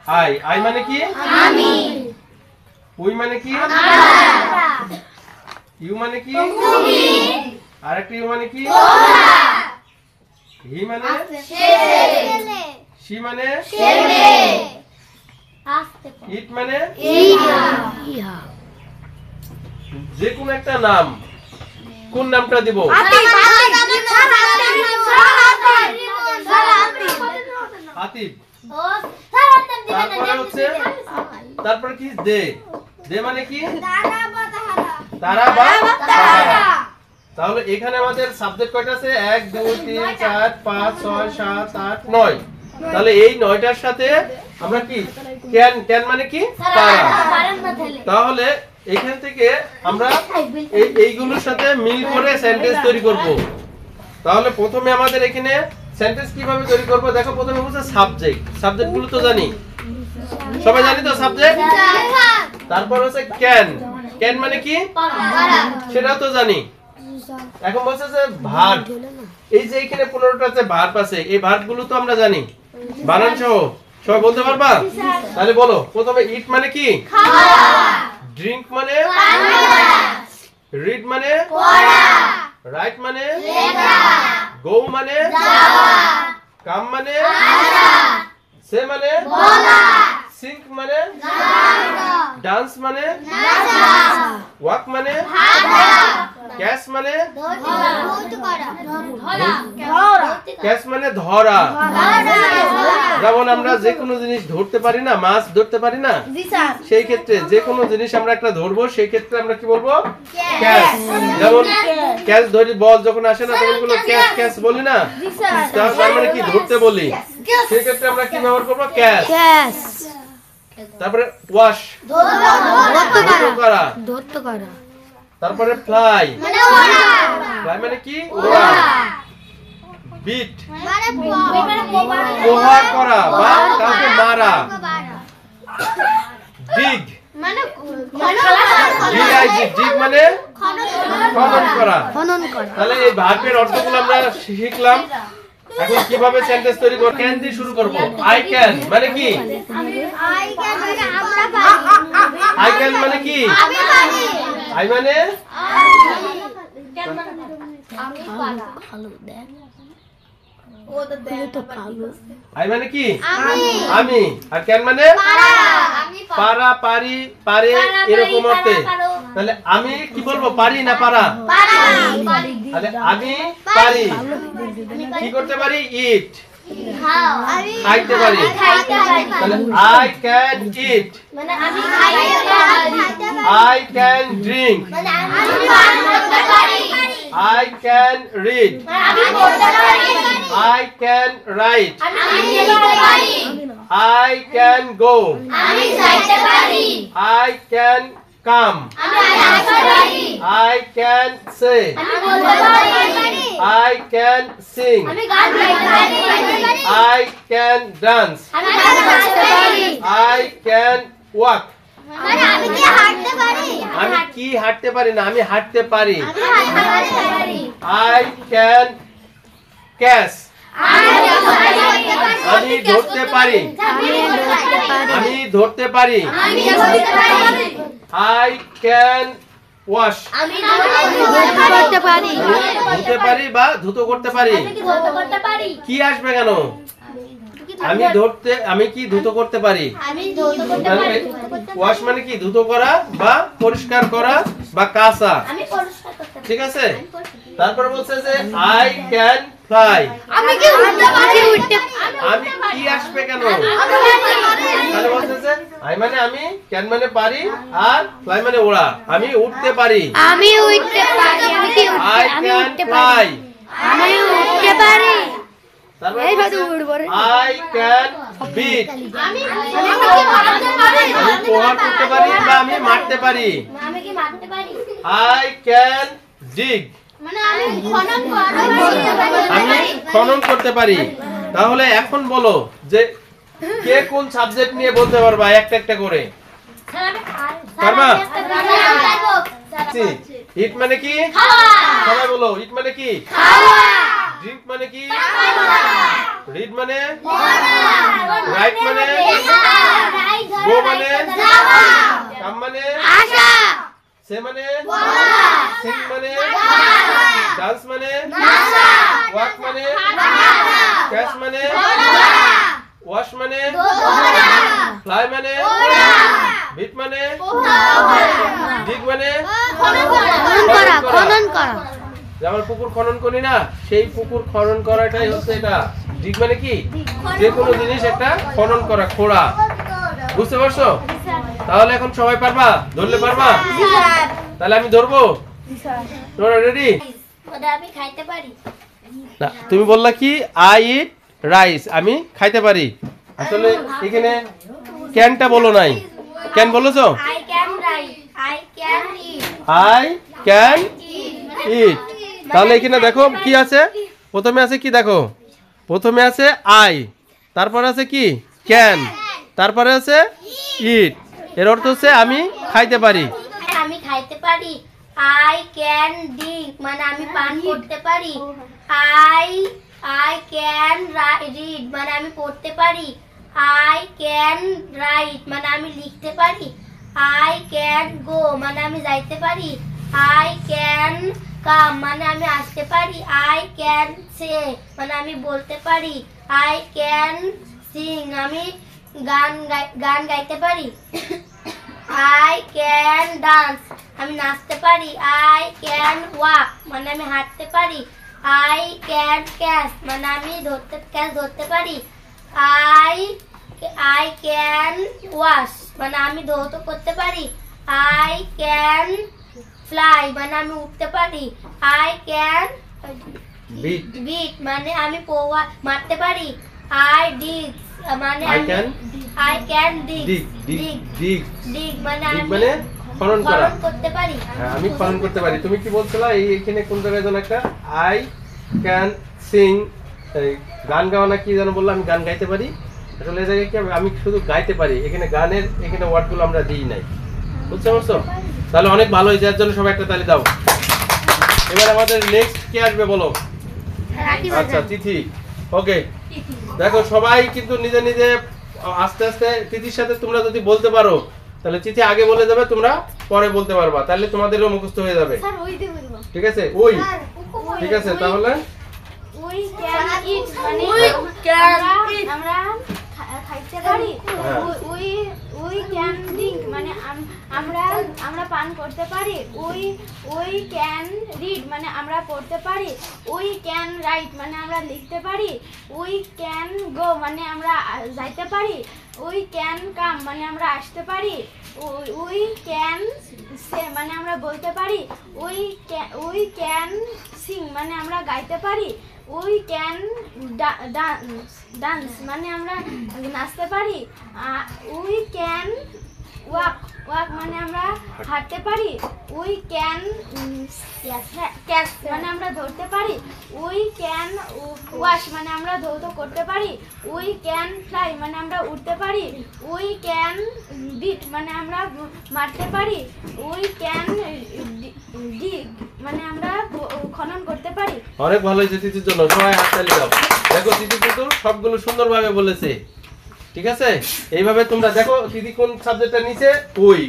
I মানে কি আমি, উই মানে কি আমরা, ইউ মানে কি তুমি, আরেকটা ইউ মানে কি তোমরা, হি মানে ছেলে, শি মানে ছেলে, ইট মানে ইহা, যে কোন একটা নাম, কোন নামটা দিব হাতিব তারপরে হচ্ছে তারপরে কি দে দে মানে কি তারা বা তারা তাহলে এখানে আমাদের সাবজেক্ট কয়টা আছে 1 2 3 4 5 6 7 8 9 তাহলে এই 9টার সাথে আমরা কি ক্যান ক্যান মানে কি তারা তাহলে এখান থেকে আমরা এইগুলোর সাথে মিল করে সেন্টেন্স তৈরি করব তাহলে প্রথমে আমাদের এখানে সেন্টেন্স কিভাবে তৈরি করব দেখো প্রথমে হচ্ছে সাবজেক্ট সাবজেক্টগুলো তো জানি সবাই জানি তো সাবজেক্ট তারপর হচ্ছে ক্যান ক্যান মানে কি সেটাও তো জানি এখন বলছে যে ভার্ব এই যে এখানে 15টা যে ভার্ব আছে এই ভার্বগুলো তো আমরা জানি বানান সহ সবাই বলতে পারবা তাহলে বলো প্রথমে ইট মানে কি খাওয়া ড্রিঙ্ক মানে পান করা রিড মানে পড়া রাইট মানে লেখা গো মানে যাওয়া কাম মানে আসা সে মানে বলা সিং মানে গাওয়া ডান্স মানে নাচা ওয়াক মানে হাঁটা ক্যাচ মানে ক্যাচ মানে ধরা যেমন আমরা যে কোনো জিনিস ধরতে পারি না মাছ ধরতে পারি না সেই ক্ষেত্রে যে কোনো জিনিস আমরা একটা ধরবো সেই ক্ষেত্রে আমরা কি বলবো ক্যাচ যেমন ক্যাচ ধরি বল যখন আসে না তখন গুলো ক্যাচ ক্যাচ বলি না তার মানে কি ধরতে বলি সেই ক্ষেত্রে আমরা কি ব্যবহার করবো ক্যাচ তারপরে ওয়াশ ধরতে করা তারপরে ফ্লাই ফ্লাই মানে কি ওড়া বিট প্রহার করা বা কাউকে মারা ডিগ ডিগ মানে খনন করা তাহলে এই ভার্বের অর্থগুলো আমরা শিখলাম এখন কিভাবে সেন্টেন্স তৈরি করব ক্যান দিয়ে শুরু করব আই ক্যান মানে কি আই ক্যান মানে কি আই মানে আই মানে কি আমি আর ক্যান মানে পারা পারি পারে এরকম অর্থে তাহলে আমি কি বলবো পারি না পারা তাহলে আমি পারি কি করতে পারি ইট খাইতে পারি তাহলে আই ক্যান ইট মানে আমি খাইতে পারি আই ক্যান ড্রিঙ্ক মানে আমি পান করতে পারি I can read আমি পড়তে পারি I can write আমি লিখতে পারি I can go আমি যাইতে পারি I can come আমি আসতে পারি I can say আমি বলতে পারি I can sing আমি গান গাইতে পারি I can dance আমি গান গাইতে পারি I can walk মানে আমি কি হাঁটতে পারি আমি কি হাঁটতে পারি না আমি হাঁটতে পারি আমি হাঁটতে পারি I can catch আমি ধরতে পারি আমি ধরতে পারি আমি ধরতে পারি I can wash আমি ধরতে পারি ধুতে পারি বা ধুতো করতে পারি আমি কি ধরতে করতে পারি কি আসবে কেন আমি কি ধুতো করতে পারি আমি ধরতে করতে পারি ওয়াশ মানে কি ধুতো করা বা পরিষ্কার করা বা কাঁচা আমি পরিষ্কার করতে পারি ঠিক আছে তারপর বলছে যে I can fly আমি কি উড়তে পারি আমি কি আসবে কেন তাহলে বলছে যে I মানে আমি can মানে পারি আর fly মানে ওড়া আমি উঠতে পারি আমি উড়তে পারি আমি কি I can fly আমি উড়তে পারি এই ভাবে উড়বো I can beat আমি কি মারতে পারি আমি প্রহার করতে পারি বা আমি মারতে পারি আমি কি মারতে পারি I can dig মানে আমি খনন করতে পারি আমি খনন করতে পারি তাহলে এখন বলো যে কে কোন সাবজেক্ট নিয়ে বলতে পারবা একটা একটা করে পারবা ইট মানে কি খাওয়া সবাই বলো ইট মানে কি খাওয়া ড্রিঙ্ক মানে কি পান করা রিড মানে পড়া রাইট মানে লেখা সে মানে বলা, সিং মানে গাওয়া, ডান্স মানে নাচা, ওয়াক মানে হাঁটা, ক্যাচ মানে দৌড়া, ওয়াশ মানে দৌড়া, ফ্লাই মানে ওড়া, বিট মানে ওড়া, ডিগ মানে খনন করা, যেমন পুকুর খনন করি না, সেই পুকুর খনন করাটাই হচ্ছে এটা। ডিগ মানে কি, যে কোনো জিনিস একটা খনন করা, খোঁড়া। বুঝতে পারছো? তাহলে এখন সবাই পারবা, ধরলে পারবা? তাহলে আমি ধরবো, তোমরা রেডি? আমি খাইতে পারি। না, তুমি বললা কি আই ইট রাইস, আমি খাইতে পারি। আসলে এখানে ক্যানটা বলো নাই, ক্যান বলেছো? I can write, I can eat, I can it. eat। তাহলে এখানে দেখো কি আছে, প্রথমে আছে কি দেখো, প্রথমে আছে আই, তারপরে আছে কি ক্যান, তারপরে আছে ইট। এর অর্থ হচ্ছে আমি খাইতে পারি। আমি খাইতে পারি। I can drink মানে আমি পান করতে পারি। I can read মানে আমি পড়তে পারি। I can write মানে আমি লিখতে পারি। I can go মানে আমি যাইতে পারি। I can come মানে আমি আসতে পারি। I can say মানে আমি বলতে পারি। I can sing আমি গান গাইতে পারি। I can dance আমি নাচতে পারি। I can walk মানে আমি হাঁটতে পারি। I can catch মানে আমি ধরতে পারি। I can wash মানে আমি ধৌত করতে পারি। I can fly মানে আমি উঠতে পারি। I can beat মানে আমি মারতে পারি। I dig মানে I can dig মানে ডিগ আমি মানে খনন করা। খনন করতে পারি। হ্যাঁ, আমি খনন করতে পারি। তুমি কি বলছিলা এইখানে কোন জায়গায় যেন একটা আই ক্যান সিং, গান গাওয়া না কি যেন বললো, আমি গান গাইতে পারি। আসলে এই জায়গায় কি আমি শুধু গাইতে পারি, এখানে গানের এখানে ওয়ার্ডগুলো আমরা দিই নাই। বুঝতে পারছো? তাহলে অনেক ভালো হয়েছে, এর জন্য সবাই একটা তালি দাও। এবার আমাদের নেক্সট কে আসবে বলো? আচ্ছা, তিথি। ওকে, দেখো সবাই কিন্তু নিজে নিজে আস্তে আস্তে তিথির সাথে তোমরা যদি বলতে পারো, তাহলে তিথি আগে বলে যাবে, তোমরা পরে বলতে পারবা, তাহলে তোমাদেরও মুখস্থ হয়ে যাবে। ঠিক আছে? ওই ঠিক আছে, তাহলে We can eat মানে আমরা খাইতে পারি। We can drink মানে আমরা পান করতে পারি। We can read মানে আমরা পড়তে পারি। We can write মানে আমরা লিখতে পারি। We can go মানে আমরা যাইতে পারি। We can come মানে আমরা আসতে পারি। We can say মানে আমরা বলতে পারি। We can sing মানে আমরা গাইতে পারি। We can dance মানে আমরা নাচতে পারি। We can walk মানে আমরা হাঁটতে পারি। We can catch মানে আমরা ধরতে পারি। We can wash মানে আমরা ধৌত করতে পারি। We can fly মানে আমরা উড়তে পারি। We can beat মানে আমরা মারতে পারি। We can dig মানে আমরা খনন করতে পারি। অনেক ভালো হয়েছে তিথির জন্য, সবাই হাততালি দাও। দেখো তিথি কিন্তু সবগুলো সুন্দরভাবে বলেছে। ঠিক আছে? এইভাবে তোমরা দেখো তিথি কোন সাবজেক্টটা নিচে, ওই